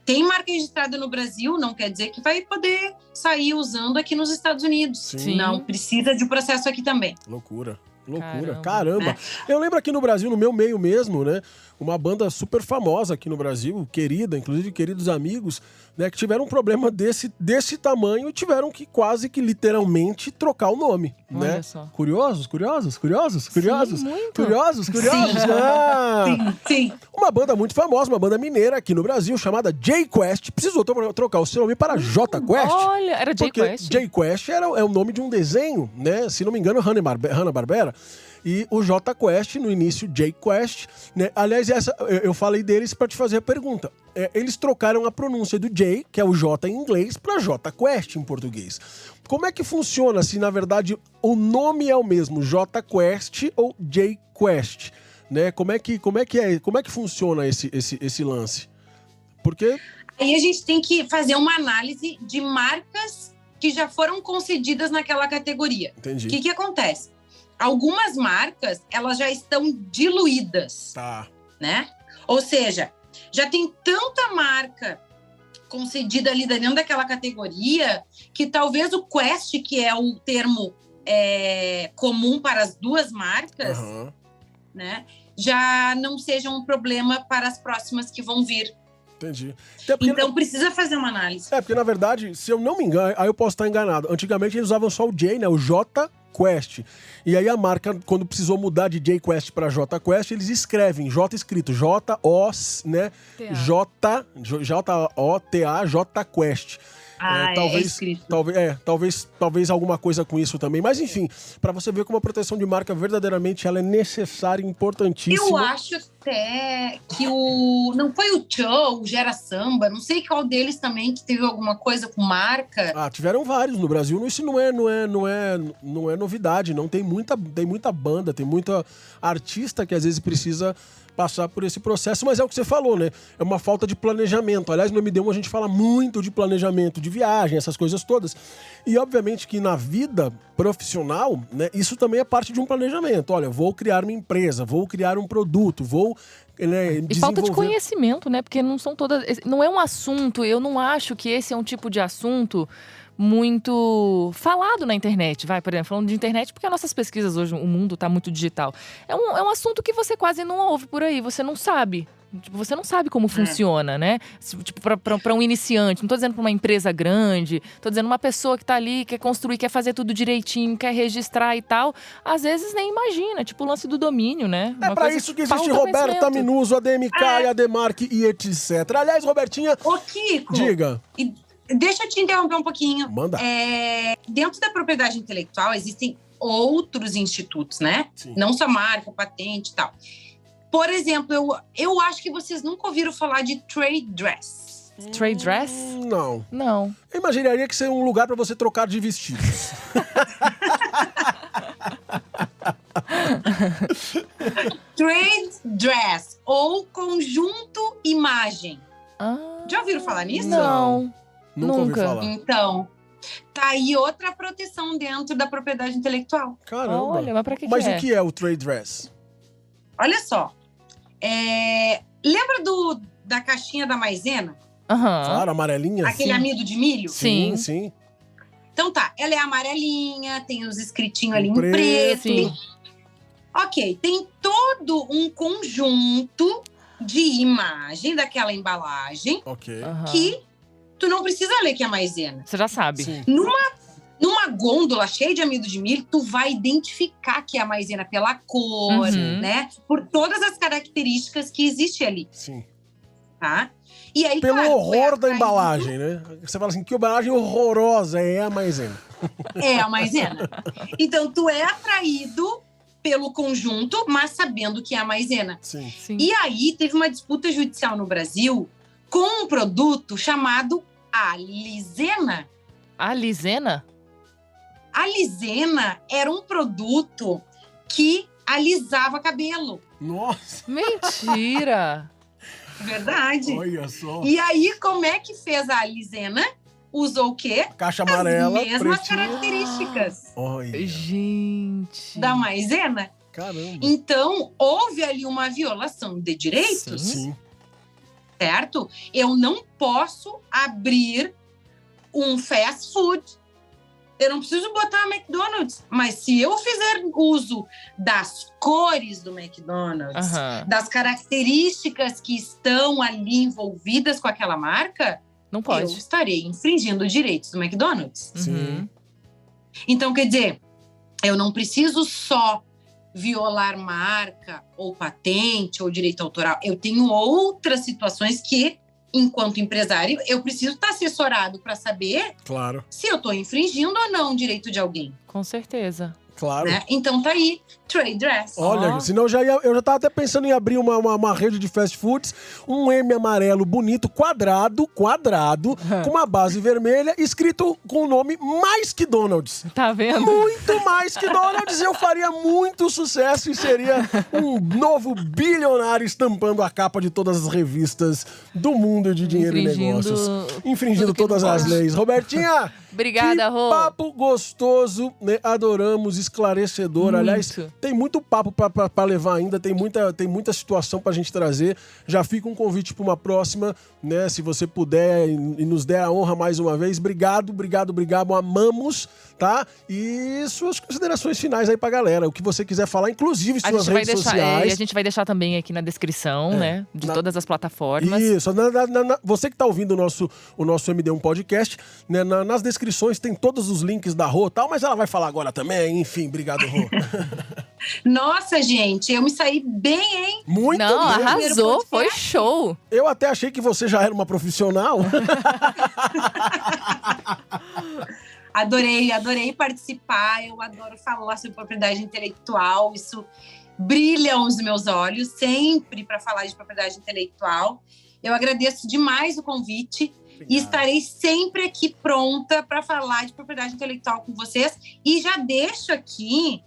tem marca registrada no Brasil, não quer dizer que vai poder sair usando aqui nos Estados Unidos. Sim. Não, precisa de processo aqui também. Loucura. Loucura. Caramba. Caramba. Né? Eu lembro aqui no Brasil, no meu meio mesmo, né? Uma banda super famosa aqui no Brasil, querida, inclusive queridos amigos, né? Que tiveram um problema desse tamanho e tiveram que quase que literalmente trocar o nome, Olha né? só. Curiosos? Sim, muito. Curiosos? Sim. Ah! Sim. Uma banda muito famosa, uma banda mineira aqui no Brasil, chamada J-Quest, precisou trocar o seu nome para J-Quest. Olha, era Porque J-Quest. J-Quest é o nome de um desenho, né? Se não me engano, Hanna-Barbera. E o J-Quest, no início, J-Quest, né? Aliás, eu falei deles para te fazer a pergunta. Eles trocaram a pronúncia do J, que é o J em inglês, para J-Quest em português. Como é que funciona se, na verdade, o nome é o mesmo, J-Quest ou J-Quest? Né? Como é que funciona esse lance? Porque... Aí a gente tem que fazer uma análise de marcas que já foram concedidas naquela categoria. Entendi. O que acontece? Algumas marcas, elas já estão diluídas, Tá. né? Ou seja, já tem tanta marca concedida ali dentro daquela categoria que talvez o Quest, que é o termo comum para as duas marcas, Aham. já não seja um problema para as próximas que vão vir. Entendi. Até porque, Então, precisa fazer uma análise. porque na verdade, se eu não me engano, aí eu posso estar enganado. Antigamente eles usavam só o J, né? O J-Quest. E aí a marca, quando precisou mudar de J-Quest para J-Quest, eles escrevem J escrito J-O, né? J-O-T-A, J-Quest. Escrito. Talvez alguma coisa com isso também. Mas enfim, para você ver como a proteção de marca verdadeiramente ela é necessária e importantíssima. Eu acho até que não foi o Tchô, o Gera Samba, não sei qual deles também que teve alguma coisa com marca. Tiveram vários no Brasil. Isso não é novidade, não. Tem muita banda, tem muita artista que às vezes precisa passar por esse processo, mas é o que você falou, né? É uma falta de planejamento. Aliás, no MD1 a gente fala muito de planejamento de viagem, essas coisas todas. E obviamente que na vida profissional, né, isso também é parte de um planejamento. Olha, vou criar uma empresa, vou criar um produto, vou E falta de conhecimento, né? Porque não são todas. Não é um assunto, eu não acho que esse é um tipo de assunto muito falado na internet, por exemplo, falando de internet, porque as nossas pesquisas hoje, o mundo tá muito digital. É um assunto que você quase não ouve por aí, você não sabe. Tipo, você não sabe como funciona, né? Tipo, pra um iniciante, não tô dizendo pra uma empresa grande, tô dizendo uma pessoa que tá ali, quer construir, quer fazer tudo direitinho, quer registrar e tal, às vezes nem imagina, tipo o lance do domínio, né? É Uma pra coisa isso que existe falta Roberta conhecimento. Minuso, ADMK, Ademark e etc. Aliás, Robertinha, Ô, Kiko, diga. deixa eu te interromper um pouquinho. Manda. Dentro da propriedade intelectual existem outros institutos, né? Sim. Não só marca, patente e tal. Por exemplo, eu acho que vocês nunca ouviram falar de trade dress. Trade dress? Não. Não. Eu imaginaria que seria um lugar pra você trocar de vestidos. Trade dress ou conjunto imagem. Ah, Já ouviram falar nisso? não. Nunca ouvi Nunca. falar. Então, tá aí outra proteção dentro da propriedade intelectual. Caramba. Olha, mas pra que Mas que o que é o trade dress? Olha só. Lembra da caixinha da maisena? Aham. Claro, amarelinha? Aquele amido de milho? Sim. Sim. Então tá, ela é amarelinha, tem os escritinhos ali em Preto. preto. Sim. Ok, tem todo um conjunto de imagem daquela embalagem Ok. Aham. que tu não precisa ler que é maisena. Você já sabe. Sim. Numa gôndola cheia de amido de milho, tu vai identificar que é a maisena pela cor, Uhum. né? Por todas as características que existem ali, Sim. tá? E aí, Pelo claro, tu é horror da atraído- embalagem, né? Você fala assim, que embalagem horrorosa é a maisena. É a maisena. Então, tu é atraído pelo conjunto, mas sabendo que é a maisena. Sim. Sim. E aí, teve uma disputa judicial no Brasil com um produto chamado alizena. A Lisena? A alizena era um produto que alisava cabelo. Nossa, Mentira! Verdade. olha só. E aí, como é que fez a alizena? Usou o quê? Caixa amarela, As mesmas pretinha. características Olha, Gente. da maisena. caramba. Então, houve ali uma violação de direitos, Sim. certo? Eu não posso abrir um fast food. Eu não preciso botar McDonald's. Mas se eu fizer uso das cores do McDonald's, Aham. das características que estão ali envolvidas com aquela marca, Não eu pode. estarei infringindo os direitos do McDonald's. Sim. Uhum. Então, quer dizer, eu não preciso só violar marca ou patente ou direito autoral. Eu tenho outras situações que, enquanto empresário, eu preciso estar assessorado para saber Claro, se eu estou infringindo ou não o direito de alguém, Com certeza. claro. né? Então tá aí, trade dress. Olha, Ó. senão eu já tava até pensando em abrir uma rede de fast foods, um M amarelo bonito, quadrado, com uma base vermelha, escrito com o nome mais que Donald's. Tá vendo? Muito mais que Donald's, eu faria muito sucesso e seria um novo bilionário estampando a capa de todas as revistas do mundo de dinheiro e Infringindo negócios. Infringindo tudo que não todas as pode. leis. Robertinha, Obrigada, que Rô. papo gostoso, né? Adoramos, esclarecedor. Muito. Aliás, tem muito papo pra levar ainda, tem muita situação pra gente trazer. Já fica um convite pra uma próxima, né? Se você puder e nos der a honra mais uma vez. Obrigado, amamos, tá? E suas considerações finais aí pra galera. O que você quiser falar, inclusive A suas gente vai redes deixar, sociais. e a gente vai deixar também aqui na descrição, né? De todas as plataformas. Isso, você que tá ouvindo o nosso MD1 Podcast, né, nas descrições tem todos os links da Rô e tal, mas ela vai falar agora também, enfim, obrigado, Rô. Nossa, gente, eu me saí bem, hein? Muito Não, bem. arrasou, Primeiro foi podcast. show. Eu até achei que você já era uma profissional. Adorei participar, eu adoro falar sobre propriedade intelectual, isso brilha os meus olhos, sempre para falar de propriedade intelectual. Eu agradeço demais o convite e estarei sempre aqui pronta para falar de propriedade intelectual com vocês. E já deixo aqui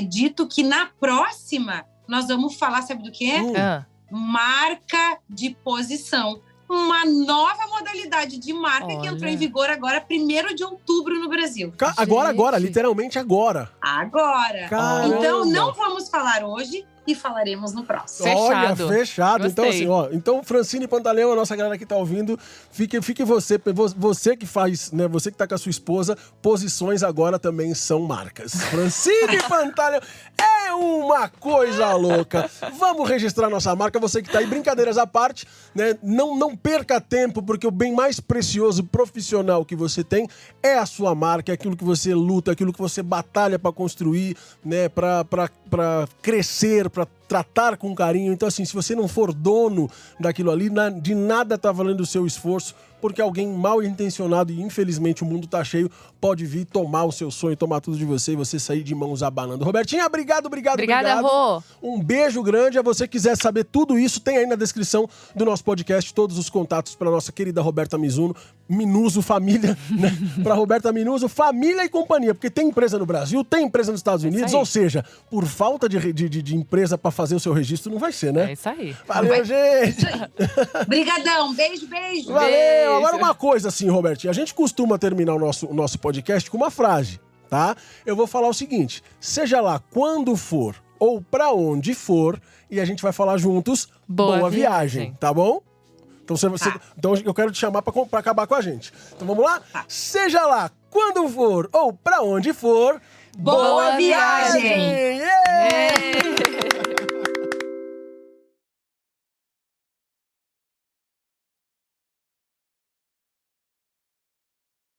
dito que na próxima nós vamos falar, sabe do quê? Ah, Marca de posição. Uma nova modalidade de marca que entrou Olha. em vigor agora, 1º de outubro no Brasil. Agora, Gente. literalmente agora. Agora. Caramba. Então, não vamos falar hoje e falaremos no próximo. Fechado. Olha, fechado. Então, Gostei. assim, então, Francine Pantaleão, a nossa galera que tá ouvindo, fique você que faz, né, você que tá com a sua esposa, posições agora também são marcas. Francine Pantaleão é uma coisa louca. Vamos registrar nossa marca, você que tá aí, brincadeiras à parte, né, não perca tempo, porque o bem mais precioso profissional que você tem é a sua marca, é aquilo que você luta, aquilo que você batalha pra construir, né, pra crescer, pra tratar com carinho. Então, assim, se você não for dono daquilo ali, de nada tá valendo o seu esforço, porque alguém mal intencionado, e infelizmente o mundo tá cheio, pode vir tomar o seu sonho, tomar tudo de você e você sair de mãos abanando. Robertinha, obrigado. Obrigada, Rô. Um beijo grande. A você que quiser saber tudo isso, tem aí na descrição do nosso podcast todos os contatos para nossa querida Roberta Minuso Família, né? Para Roberta Minuso, Família e Companhia, porque tem empresa no Brasil, tem empresa nos Estados Unidos, aí. ou seja, por falta de empresa para fazer o seu registro, não vai ser, né? É isso aí. Valeu, gente! Brigadão, beijo. Valeu! Beijo. Agora uma coisa assim, Robertinho, a gente costuma terminar o nosso podcast com uma frase, tá? Eu vou falar o seguinte, seja lá quando for ou pra onde for, e a gente vai falar juntos, Boa viagem, viagem. tá bom? Então, então eu quero te chamar pra acabar com a gente. Então vamos lá? Tá. Seja lá quando for ou pra onde for, Boa viagem!